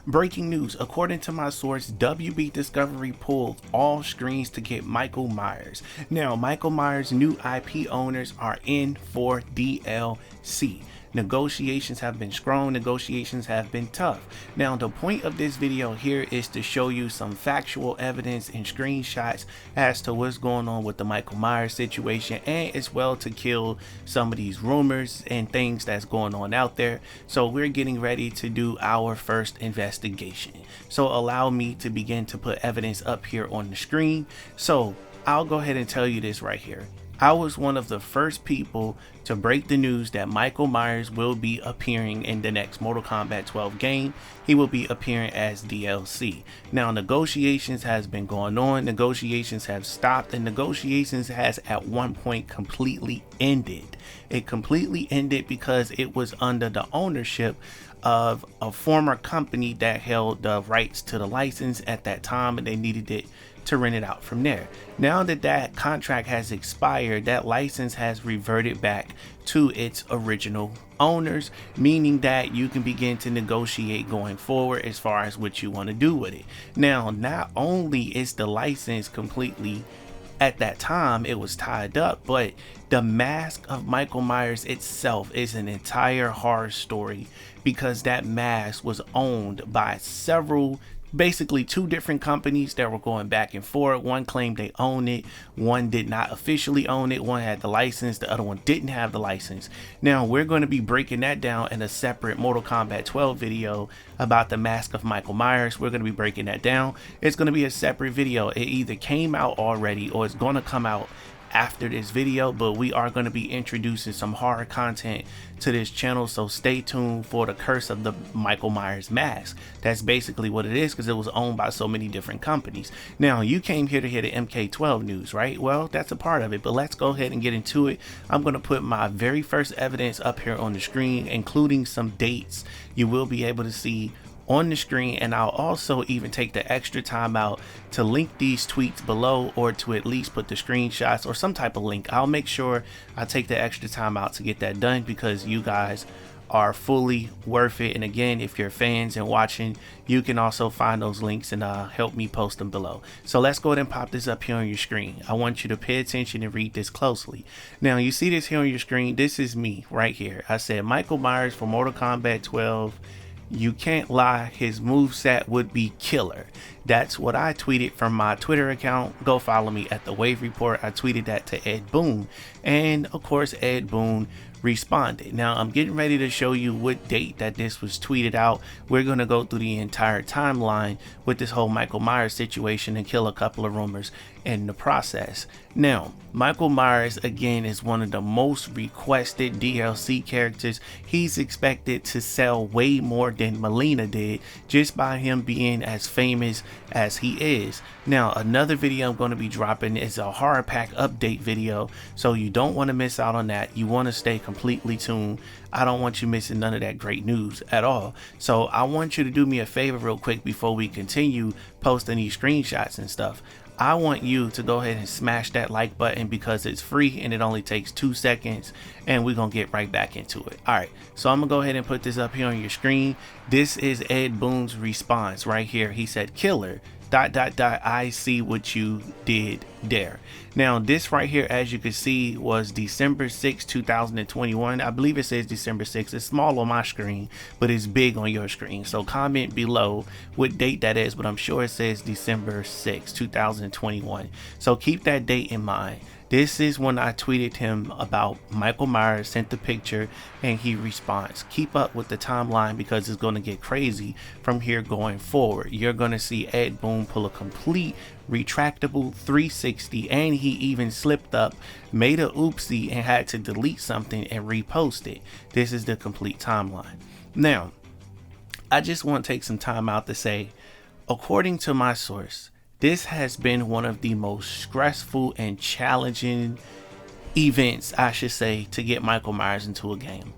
Breaking news, according to my source, WB Discovery pulled all screens to get Michael Myers. Now, Michael Myers' new IP owners are in for DLC. Negotiations have been strong, negotiations have been tough. Now, the point of this video here is to show you some factual evidence and screenshots as to what's going on with the Michael Myers situation, and as well to kill some of these rumors and things that's going on out there. So we're getting ready to do our first investigation. So allow me to begin to put evidence up here on the screen. So I'll go ahead and tell you this right here. I was one of the first people to break the news that Michael Myers will be appearing in the next Mortal Kombat 12 game. He will be appearing as DLC. Now, negotiations has been going on, negotiations have stopped, and negotiations has at one point completely ended. It completely ended because it was under the ownership of a former company that held the rights to the license at that time, and they needed it to rent it out from there. Now that that contract has expired, that license has reverted back to its original owners, meaning that you can begin to negotiate going forward as far as what you want to do with it. Now, not only is the license completely, at that time it was tied up, but the mask of Michael Myers itself is an entire horror story, because that mask was owned by several, basically two different companies that were going back and forth. One claimed they own it, one did not officially own it, one had the license, the other one didn't have the license. Now we're going to be breaking that down in a separate Mortal Kombat 12 video about the mask of Michael Myers. We're going to be breaking that down. It's going to be a separate video. It either came out already or it's going to come out after this video, but we are going to be introducing some horror content to this channel, so stay tuned for the curse of the Michael Myers mask. That's basically what it is, because it was owned by so many different companies. Now, you came here to hear the MK12 news, right? Well, that's a part of it, but let's go ahead and get into it. I'm going to put my very first evidence up here on the screen, including some dates you will be able to see on the screen, and I'll also even take the extra time out to link these tweets below, or to at least put the screenshots or some type of link. I'll make sure I take the extra time out to get that done, because you guys are fully worth it. And again, if you're fans and watching, you can also find those links and help me post them below. So let's go ahead and pop this up here on your screen. I want you to pay attention and read this closely. Now, you see this here on your screen. This is me right here. I said Michael Myers for Mortal Kombat 12. You can't lie, his moveset would be killer. That's what I tweeted from my Twitter account. Go follow me at The Wave Report. I tweeted that to Ed Boon, and of course Ed Boon responded. Now I'm getting ready to show you what date that this was tweeted out. We're going to go through the entire timeline with this whole Michael Myers situation and kill a couple of rumors in the process. Now, Michael Myers again is one of the most requested DLC characters. He's expected to sell way more than Melina did, just by him being as famous as he is. Now, another video I'm going to be dropping is a horror pack update video, so you don't want to miss out on that. You want to stay completely tuned. I don't want you missing none of that great news at all. So I want you to do me a favor real quick before we continue posting these screenshots and stuff. I want you to go ahead and smash that like button, because it's free and it only takes 2 seconds, and we're gonna get right back into it. All right, so I'm gonna go ahead and put this up here on your screen. This is Ed Boon's response right here. He said, "Killer, ... I see what you did there." Now, this right here, as you can see, was December 6, 2021. I believe it says December 6. It's small on my screen, but it's big on your screen. So comment below what date that is, but I'm sure it says December 6, 2021. So keep that date in mind. This is when I tweeted him about Michael Myers, sent the picture, and he responds. Keep up with the timeline, because it's going to get crazy from here going forward. You're going to see Ed Boon pull a complete retractable 360, and he even slipped up, made a oopsie, and had to delete something and repost it. This is the complete timeline. Now, I just want to take some time out to say, according to my source, this has been one of the most stressful and challenging events, I should say, to get Michael Myers into a game.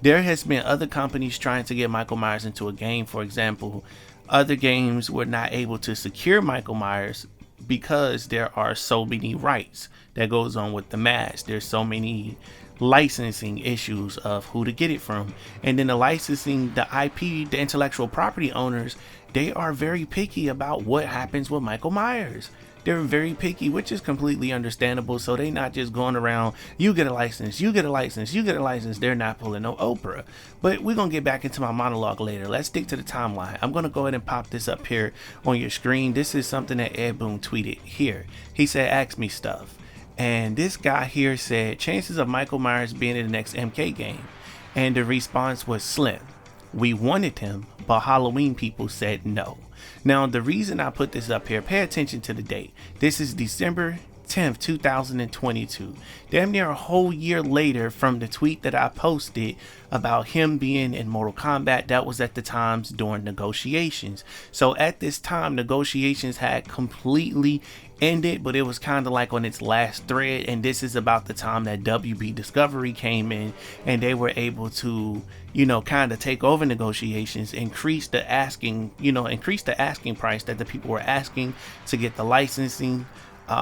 There has been other companies trying to get Michael Myers into a game. For example, other games were not able to secure Michael Myers because there are so many rights that goes on with the mask. There's so many licensing issues of who to get it from. And then the licensing, the IP, the intellectual property owners, they are very picky about what happens with Michael Myers. They're very picky, which is completely understandable. So they not just going around, you get a license, you get a license, you get a license. They're not pulling no Oprah. But we're going to get back into my monologue later. Let's stick to the timeline. I'm going to go ahead and pop this up here on your screen. This is something that Ed Boon tweeted here. He said, ask me stuff. And this guy here said, chances of Michael Myers being in the next MK game. And the response was slim. We wanted him, but Halloween people said no. Now, the reason I put this up here, pay attention to the date. This is December 10th, 2022. Damn near a whole year later from the tweet that I posted about him being in Mortal Kombat. That was at the times during negotiations. So at this time, negotiations had completely ended, but it was kind of like on its last thread. And this is about the time that WB Discovery came in and they were able to, you know, kind of take over negotiations, increase the asking price that the people were asking to get the licensing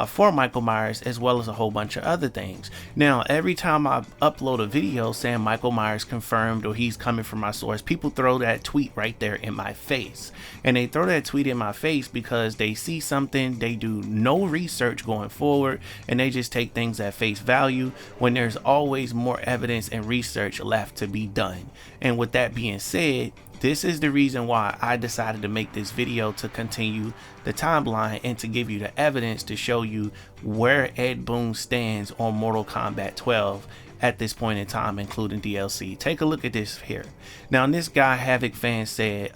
for Michael Myers, as well as a whole bunch of other things. Now, every time I upload a video saying Michael Myers confirmed or he's coming from my source, people throw that tweet right there in my face. And they throw that tweet in my face because they see something, they do no research going forward, and they just take things at face value when there's always more evidence and research left to be done. And with that being said, this is the reason why I decided to make this video, to continue the timeline and to give you the evidence to show you where Ed Boon stands on Mortal Kombat 12 at this point in time, including DLC. Take a look at this here. Now, this guy Havoc fan said,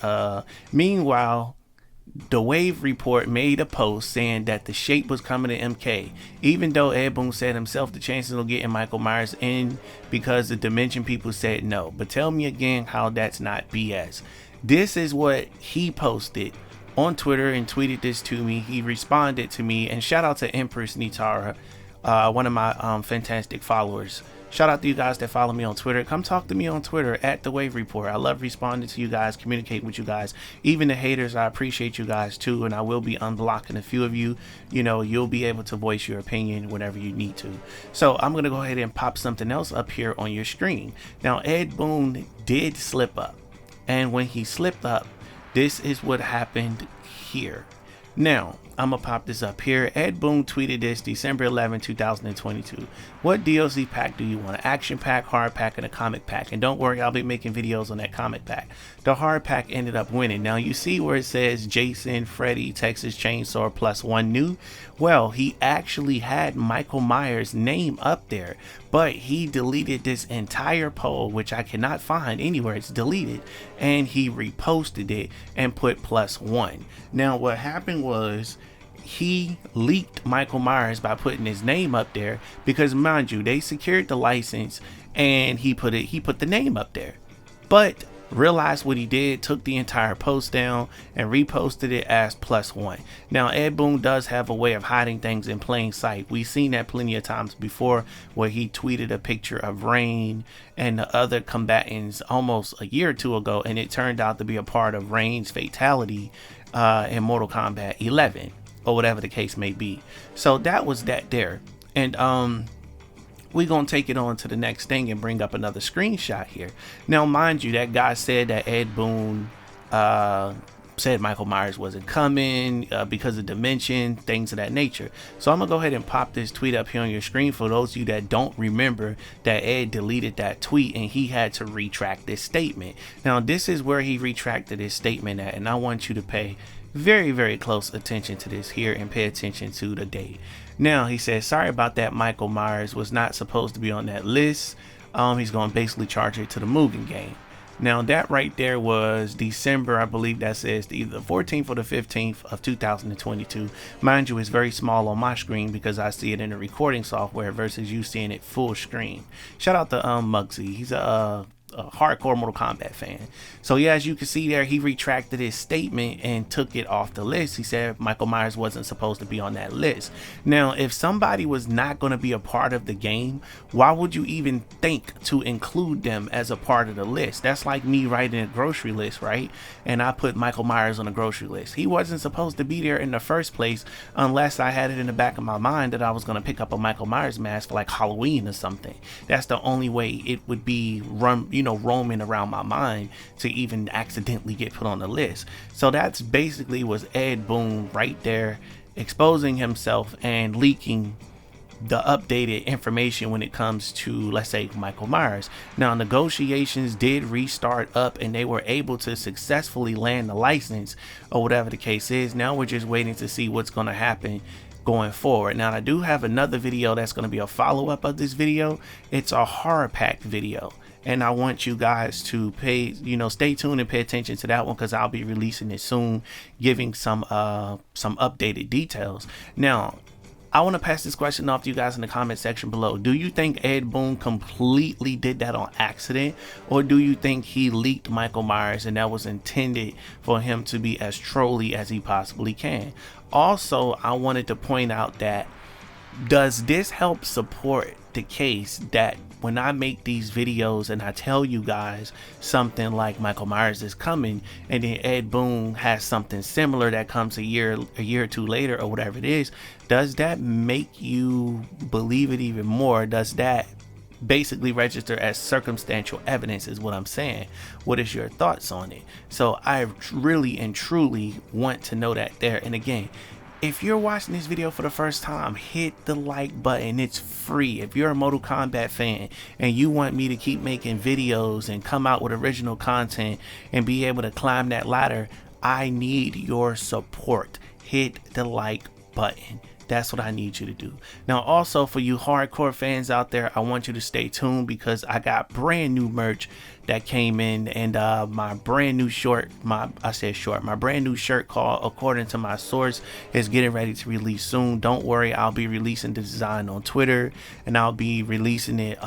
meanwhile, the Wave Report made a post saying that the shape was coming to MK, even though Ed Boon said himself the chances of getting Michael Myers in because the Dimension people said no. But tell me again how that's not BS. This is what he posted on Twitter and tweeted this to me. He responded to me, and shout out to Empress Nitara, one of my fantastic followers. Shout out to you guys that follow me on Twitter. Come talk to me on Twitter at The Wave Report. I love responding to you guys, communicate with you guys. Even the haters, I appreciate you guys too. And I will be unblocking a few of you. You know, you'll be able to voice your opinion whenever you need to. So I'm going to go ahead and pop something else up here on your screen. Now, Ed Boon did slip up. And when he slipped up, this is what happened here. Now, I'm gonna pop this up here. Ed Boon tweeted this December 11, 2022. What DLC pack do you want? An action pack, hard pack, and a comic pack? And don't worry, I'll be making videos on that comic pack. The hard pack ended up winning. Now you see where it says Jason, Freddy, Texas Chainsaw plus one new. Well, he actually had Michael Myers' name up there, but he deleted this entire poll, which I cannot find anywhere. It's deleted, and he reposted it and put plus one. Now what happened was, he leaked Michael Myers by putting his name up there, because mind you, they secured the license and he put the name up there, but realized what he did, took the entire post down and reposted it as plus one. Now, Ed Boon does have a way of hiding things in plain sight. We've seen that plenty of times before, where he tweeted a picture of Rain and the other combatants almost a year or two ago, and it turned out to be a part of Rain's fatality in Mortal Kombat 11. Or whatever the case may be. So that was that there. And we're gonna take it on to the next thing and bring up another screenshot here. Now mind you, that guy said that Ed Boon said Michael Myers wasn't coming because of Dimension, things of that nature. So I'm gonna go ahead and pop this tweet up here on your screen for those of you that don't remember that Ed deleted that tweet and he had to retract this statement. Now this is where he retracted his statement at, and I want you to pay very close attention to this here and pay attention to the date. Now he says, sorry about that, Michael Myers was not supposed to be on that list. He's going to basically charge it to the Mugen game. Now that right there was December, I believe that says either the 14th or the 15th of 2022. Mind you, it's very small on my screen because I see it in the recording software versus you seeing it full screen. Shout out to Muggsy. He's a a hardcore Mortal Kombat fan. So yeah, as you can see there, he retracted his statement and took it off the list. He said Michael Myers wasn't supposed to be on that list. Now, if somebody was not going to be a part of the game, why would you even think to include them as a part of the list? That's like me writing a grocery list, right? And I put Michael Myers on the grocery list. He wasn't supposed to be there in the first place unless I had it in the back of my mind that I was going to pick up a Michael Myers mask for like Halloween or something. That's the only way it would be roaming around my mind to even accidentally get put on the list. So that's basically was Ed Boon right there, exposing himself and leaking the updated information when it comes to, let's say, Michael Myers. Now, negotiations did restart up and they were able to successfully land the license or whatever the case is. Now we're just waiting to see what's going to happen going forward. Now, I do have another video that's going to be a follow-up of this video. It's a horror pack video, and I want you guys to stay tuned and pay attention to that one, because I'll be releasing it soon, giving some updated details. Now, I want to pass this question off to you guys in the comment section below. Do you think Ed Boon completely did that on accident, or do you think he leaked Michael Myers and that was intended for him to be as trolly as he possibly can? Also, I wanted to point out that, does this help support the case that when I make these videos and I tell you guys something like Michael Myers is coming, and then Ed Boon has something similar that comes a year or two later or whatever it is, does that make you believe it even more? Does that basically register as circumstantial evidence, is what I'm saying? What is your thoughts on it? So I really and truly want to know that there. And again, if you're watching this video for the first time, hit the like button. It's free. If you're a Mortal Kombat fan and you want me to keep making videos and come out with original content and be able to climb that ladder, I need your support. Hit the like button. That's what I need you to do. Now, also for you hardcore fans out there, I want you to stay tuned, because I got brand new merch that came in, and my brand new my brand new shirt called According to My Source is getting ready to release soon. Don't worry, I'll be releasing the design on Twitter, and I'll be releasing it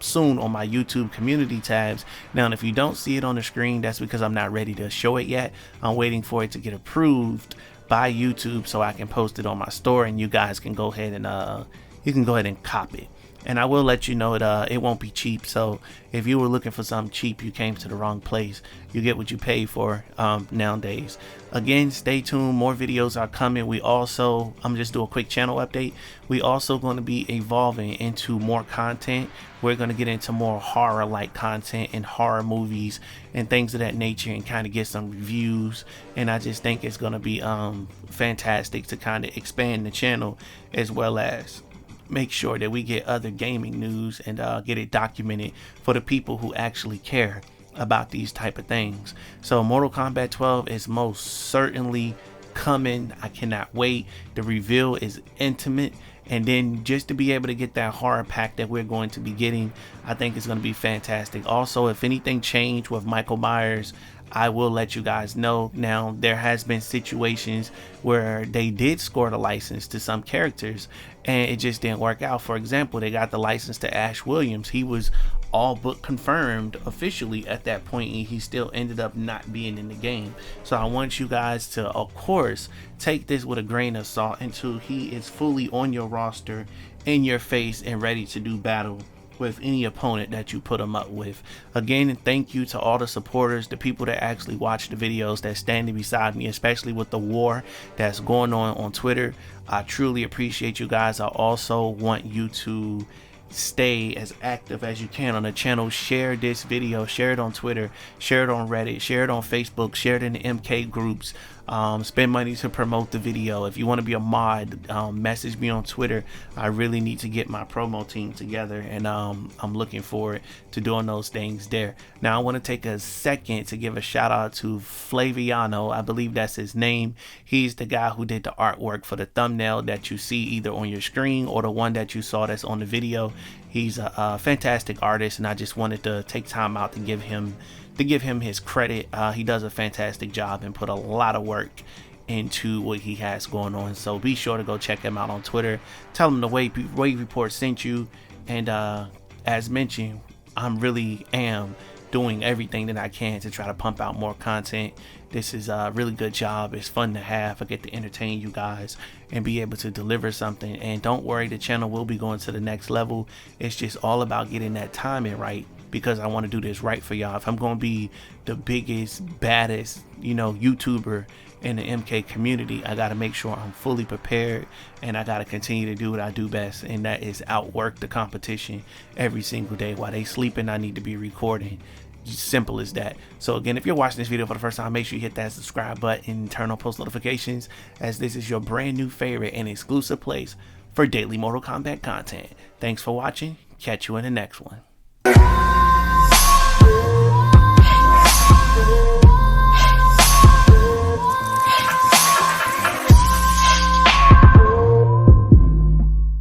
soon on my YouTube community tabs. Now, if you don't see it on the screen, that's because I'm not ready to show it yet. I'm waiting for it to get approved by YouTube so I can post it on my store, and you guys can go ahead and cop it. And I will let you know it won't be cheap. So if you were looking for something cheap, you came to the wrong place. You get what you pay for nowadays. Again, stay tuned. More videos are coming. I'm just do a quick channel update. We also going to be evolving into more content. We're going to get into more horror like content and horror movies and things of that nature, and kind of get some reviews. And I just think it's going to be fantastic to kind of expand the channel, as well as make sure that we get other gaming news and get it documented for the people who actually care about these type of things. So Mortal Kombat 12 is most certainly coming. I cannot wait. The reveal is intimate, and then just to be able to get that horror pack that we're going to be getting, I think it's going to be fantastic. Also, if anything changed with Michael Myers, I will let you guys know. Now, there has been situations where they did score the license to some characters and it just didn't work out. For example, they got the license to Ash Williams. He was all but confirmed officially at that point, and he still ended up not being in the game. So I want you guys to, of course, take this with a grain of salt until he is fully on your roster, in your face, and ready to do battle with any opponent that you put them up with. Again, thank you to all the supporters, the people that actually watch the videos, that's standing beside me, especially with the war that's going on Twitter. I truly appreciate you guys. I also want you to stay as active as you can on the channel. Share this video, share it on Twitter, share it on Reddit, share it on Facebook, share it in the MK groups. Spend money to promote the video. If you want to be a mod, message me on Twitter. I really need to get my promo team together, and I'm looking forward to doing those things there. Now, I want to take a second to give a shout out to Flaviano. I believe that's his name. He's the guy who did the artwork for the thumbnail that you see either on your screen or the one that you saw that's on the video. He's a fantastic artist, and I just wanted to take time out to give him his credit. He does a fantastic job and put a lot of work into what he has going on. So be sure to go check him out on Twitter. Tell him the Wave Report sent you. And as mentioned, I really am doing everything that I can to try to pump out more content. This is a really good job. It's fun to have. I get to entertain you guys and be able to deliver something. And don't worry, the channel will be going to the next level. It's just all about getting that timing right, because I want to do this right for y'all. If I'm going to be the biggest, baddest, YouTuber in the MK community, I got to make sure I'm fully prepared, and I got to continue to do what I do best, and that is outwork the competition every single day. While they sleeping, I need to be recording. Simple as that. So again, if you're watching this video for the first time, make sure you hit that subscribe button and turn on post notifications, as this is your brand new favorite and exclusive place for daily Mortal Kombat content. Thanks for watching. Catch you in the next one.